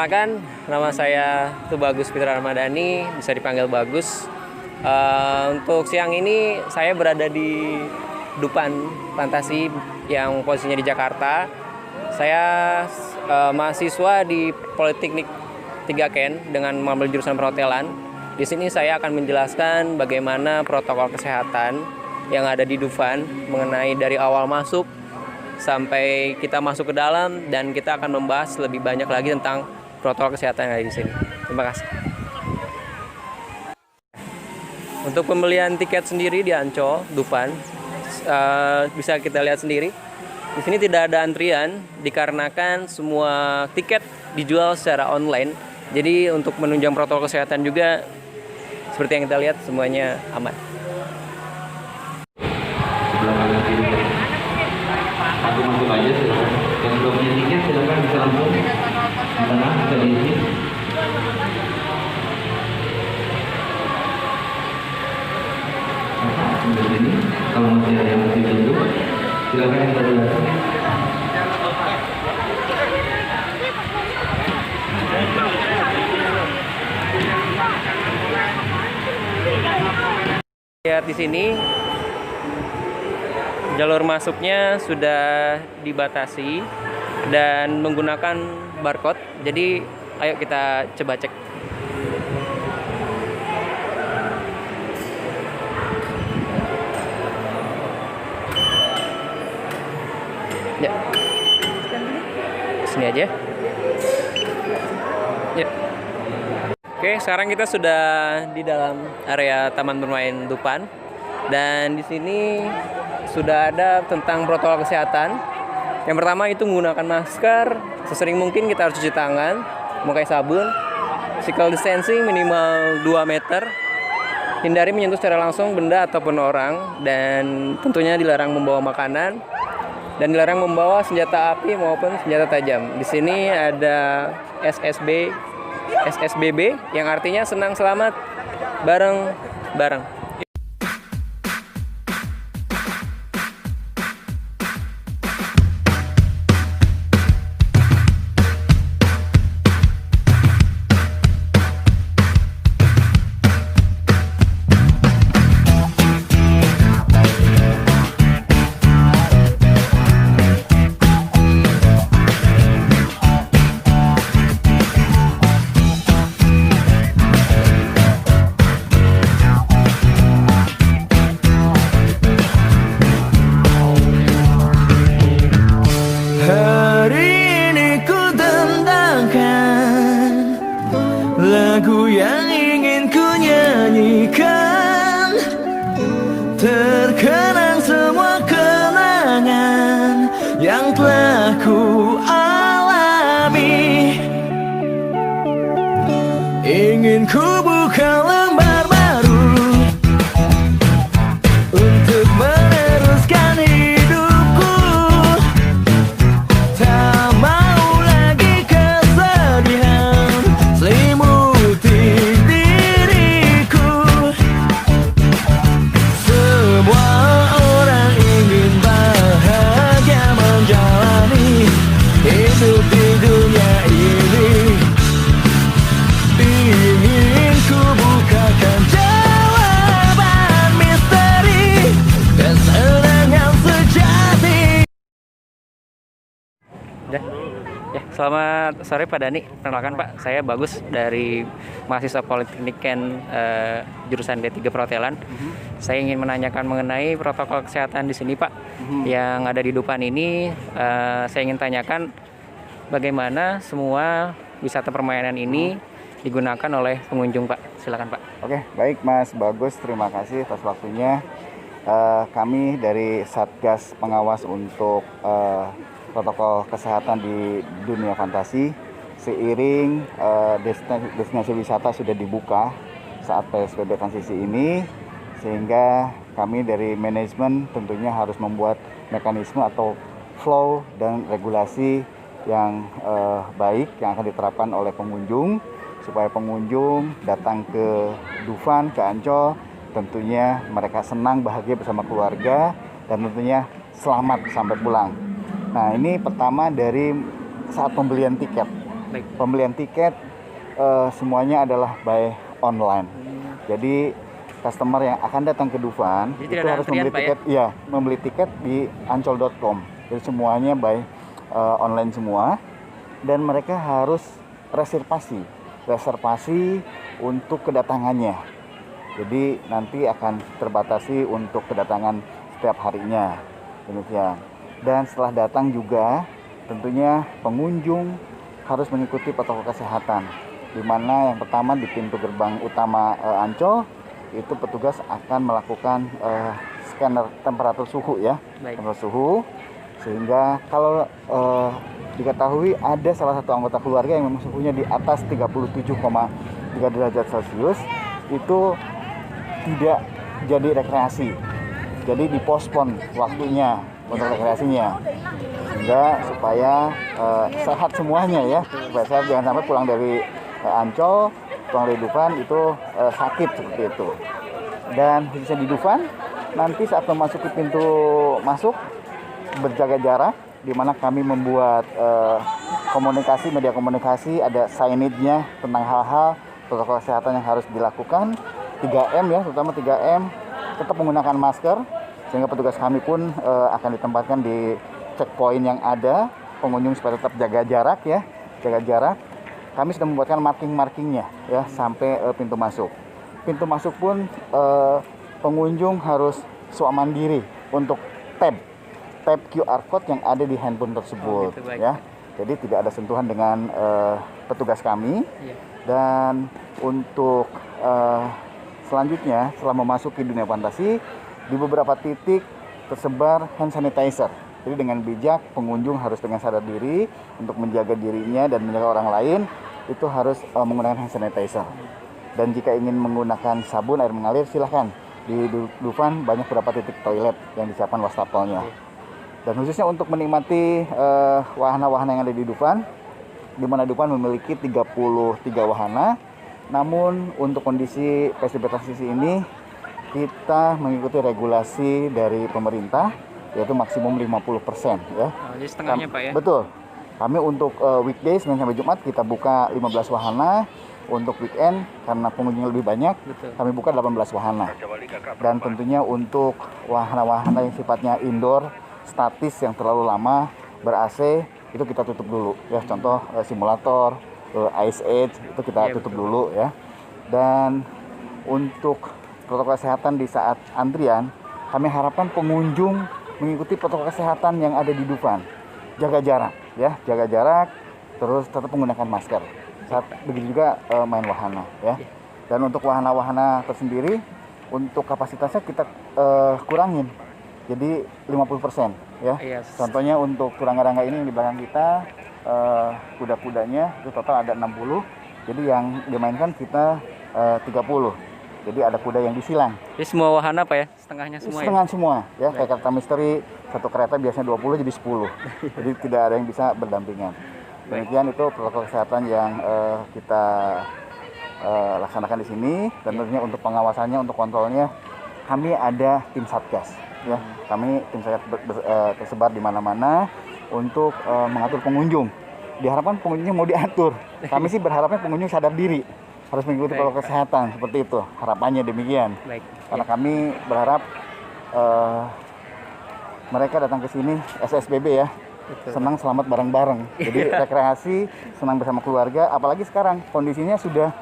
Perkenalkan, nama saya Tubagus Fitra Ramadhani, bisa dipanggil Bagus. Untuk siang ini saya berada di Dupan Fantasi yang posisinya di Jakarta. Saya mahasiswa di Politeknik 3 Ken dengan mengambil jurusan perhotelan. Di sini saya akan menjelaskan bagaimana protokol kesehatan yang ada di Dufan mengenai dari awal masuk sampai kita masuk ke dalam, dan kita akan membahas lebih banyak lagi tentang protokol kesehatan yang ada di sini. Terima kasih. Untuk pembelian tiket sendiri di Ancol, Dufan, bisa kita lihat sendiri. Di sini tidak ada antrian dikarenakan semua tiket dijual secara online. Jadi untuk menunjang protokol kesehatan juga seperti yang kita lihat semuanya aman. Masuk aja silakan. Yang belum punya tiket silakan bisa langsung di tengah bisa diisi. Sambil sini, kalau masih ada yang masih duduk, silakan yang baru datang. Lihat di sini. Jalur masuknya sudah dibatasi dan menggunakan barcode. Jadi ayo kita coba cek. Ya. Sini aja. Ya. Oke, sekarang kita sudah di dalam area Taman Bermain Dufan. Dan di sini sudah ada tentang protokol kesehatan. Yang pertama itu menggunakan masker, sesering mungkin kita harus cuci tangan, memakai sabun, physical distancing minimal 2 meter, hindari menyentuh secara langsung benda ataupun orang, dan tentunya dilarang membawa makanan, dan dilarang membawa senjata api maupun senjata tajam. Di sini ada SSBB yang artinya senang selamat bareng-bareng. Lagu yang ingin ku nyanyikan, terkenang semua kenangan yang telah ku alami. Ingin ku buka lembar baru untuk meneruskan hidupku. Tak mau lagi kesedihan selimuti diriku. Semua orang ingin bahagia menjalani hidup di dunia ini. Ingin ku bukakan jawaban misteri kesenangan sejati. Ya, selamat sore Pak Dani. Perkenalkan Pak, saya Bagus dari mahasiswa Politeknik Ken jurusan D3 Perhotelan. Saya ingin menanyakan mengenai protokol kesehatan di sini Pak. Yang ada di Dufan ini, saya ingin tanyakan bagaimana semua wisata permainan ini digunakan oleh pengunjung Pak. Silakan Pak. Oke, baik Mas Bagus, terima kasih atas waktunya. Kami dari Satgas Pengawas untuk protokol kesehatan di dunia fantasi, seiring destinasi wisata sudah dibuka saat PSBB transisi ini, sehingga kami dari manajemen tentunya harus membuat mekanisme atau flow dan regulasi yang baik yang akan diterapkan oleh pengunjung, supaya pengunjung datang ke Dufan, ke Ancol, tentunya mereka senang, bahagia bersama keluarga, dan tentunya selamat sampai pulang. Nah, ini pertama dari saat pembelian tiket. Baik. Pembelian tiket semuanya adalah by online. Jadi customer yang akan datang ke Dufan Jadi itu tidak ada harus antrian, membeli Pak, ya? tiket, iya, membeli tiket di ancol.com. Jadi semuanya by online semua, dan mereka harus reservasi untuk kedatangannya. Jadi nanti akan terbatasi untuk kedatangan setiap harinya, demikian. Dan setelah datang juga tentunya pengunjung harus mengikuti protokol kesehatan, di mana yang pertama di pintu gerbang utama Ancol itu petugas akan melakukan scanner temperatur suhu ya, Baik. temperatur suhu, sehingga kalau diketahui ada salah satu anggota keluarga yang memang suhunya di atas 37,3 derajat Celcius, itu tidak jadi rekreasi, jadi dipospon waktunya untuk rekreasinya, sehingga supaya sehat semuanya ya, supaya sehat, jangan sampai pulang dari Ancol, pulang dari Dufan itu sakit seperti itu. Dan khususnya di Dufan, nanti saat memasuki pintu masuk berjaga jarak, di mana kami membuat media komunikasi, ada signage-nya tentang hal-hal protokol kesehatan yang harus dilakukan, 3M ya, terutama 3M, tetap menggunakan masker, sehingga petugas kami pun akan ditempatkan di checkpoint yang ada, pengunjung supaya tetap jaga jarak ya, jaga jarak. Kami sudah membuatkan marking-markingnya ya sampai pintu masuk. Pintu masuk pun pengunjung harus swab mandiri untuk tab QR code yang ada di handphone tersebut gitu, baik. ya. Jadi tidak ada sentuhan dengan petugas kami. Iya. Dan untuk selanjutnya setelah memasuki dunia fantasi, di beberapa titik tersebar hand sanitizer. Jadi dengan bijak pengunjung harus dengan sadar diri untuk menjaga dirinya dan menjaga orang lain, itu harus menggunakan hand sanitizer. Dan jika ingin menggunakan sabun air mengalir, silahkan. Di Dufan banyak beberapa titik toilet yang disiapkan wastafelnya. Dan khususnya untuk menikmati wahana-wahana yang ada di Dufan, di mana Dufan memiliki 33 wahana. Namun untuk kondisi PSBB transisi ini, kita mengikuti regulasi dari pemerintah, yaitu maksimum 50% ya. Jadi setengahnya Pak ya? Betul. Kami untuk weekdays Senin sampai Jumat kita buka 15 wahana. Untuk weekend karena pengunjung lebih banyak, Betul. kami buka 18 wahana. Dan tentunya untuk wahana-wahana yang sifatnya indoor, statis yang terlalu lama, ber-AC, itu kita tutup dulu ya. Contoh simulator, Ice Age, itu kita tutup dulu ya. Dan untuk protokol kesehatan di saat antrian, kami harapkan pengunjung mengikuti protokol kesehatan yang ada di Dufan. Jaga jarak ya, jaga jarak, terus tetap menggunakan masker. Saat begitu juga main wahana ya. Dan untuk wahana-wahana tersendiri, untuk kapasitasnya kita kurangin. Jadi 50% ya. Yes. Contohnya untuk turangga-rangga ini yang di belakang kita, kuda-kudanya itu total ada 60. Jadi yang dimainkan kita 30. Jadi ada kuda yang disilang. Jadi semua wahana Pak ya? Setengahnya semua Setengah semua ya. Kayak kereta misteri, satu kereta biasanya 20 jadi 10. Jadi tidak ada yang bisa berdampingan. Demikian itu protokol kesehatan yang kita laksanakan di sini. Dan tentunya untuk pengawasannya, untuk kontrolnya, kami ada tim satgas ya. Kami tim satgas tersebar di mana-mana untuk mengatur pengunjung. Diharapkan pengunjung mau diatur. Kami sih berharapnya pengunjung sadar diri, harus mengikuti protokol kesehatan, seperti itu harapannya, demikian. Baik. Karena kami berharap mereka datang ke sini SSBB ya. Betul. Senang selamat bareng-bareng. Jadi rekreasi, senang bersama keluarga. Apalagi sekarang kondisinya sudah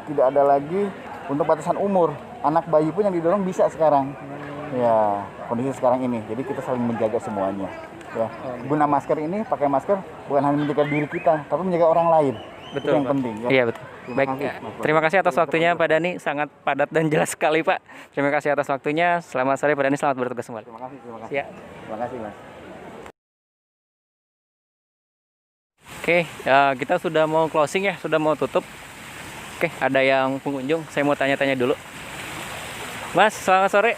tidak ada lagi untuk batasan umur. Anak bayi pun yang didorong bisa sekarang. Ya, kondisi sekarang ini. Jadi kita saling menjaga semuanya. Ya, guna masker ini, pakai masker bukan hanya menjaga diri kita, tapi menjaga orang lain. Betul, Itu yang Pak. penting. Ya. Iya betul. Baik, terima kasih atas waktunya Pak Dani, sangat padat dan jelas sekali Pak. Terima kasih atas waktunya. Selamat sore Pak Dani, selamat bertugas kembali. Terima kasih. Ya. Terima kasih, Mas. Oke, kita sudah mau closing ya, sudah mau tutup. Oke, ada yang pengunjung, saya mau tanya-tanya dulu. Mas, selamat sore.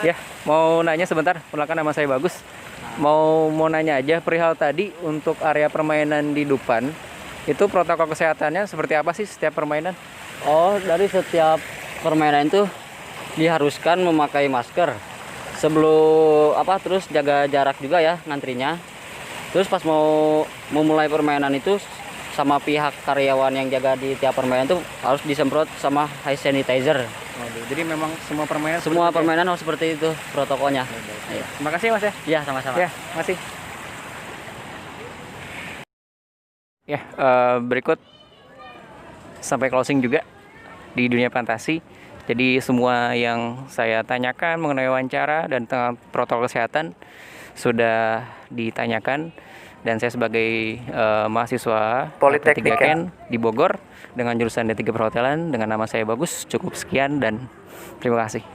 Ya, mau nanya sebentar, perkenalkan nama saya Bagus. Mau nanya aja perihal tadi untuk area permainan di Dufan, itu protokol kesehatannya seperti apa sih setiap permainan? Oh, dari setiap permainan itu diharuskan memakai masker. Sebelum terus jaga jarak juga ya ngantrinya. Terus pas mau mulai permainan itu sama pihak karyawan yang jaga di tiap permainan tuh harus disemprot sama hand sanitizer. Waduh, jadi memang semua permainan Semua seperti itu ya? permainan harus seperti itu protokolnya. Iya. Terima kasih Mas ya. Iya, sama-sama. Ya, masih. Ya, berikut sampai closing juga di dunia fantasi. Jadi semua yang saya tanyakan mengenai wawancara dan tentang protokol kesehatan sudah ditanyakan, dan saya sebagai mahasiswa Politeknik P3 Ken di Bogor dengan jurusan D3 Perhotelan dengan nama saya Bagus, cukup sekian dan terima kasih.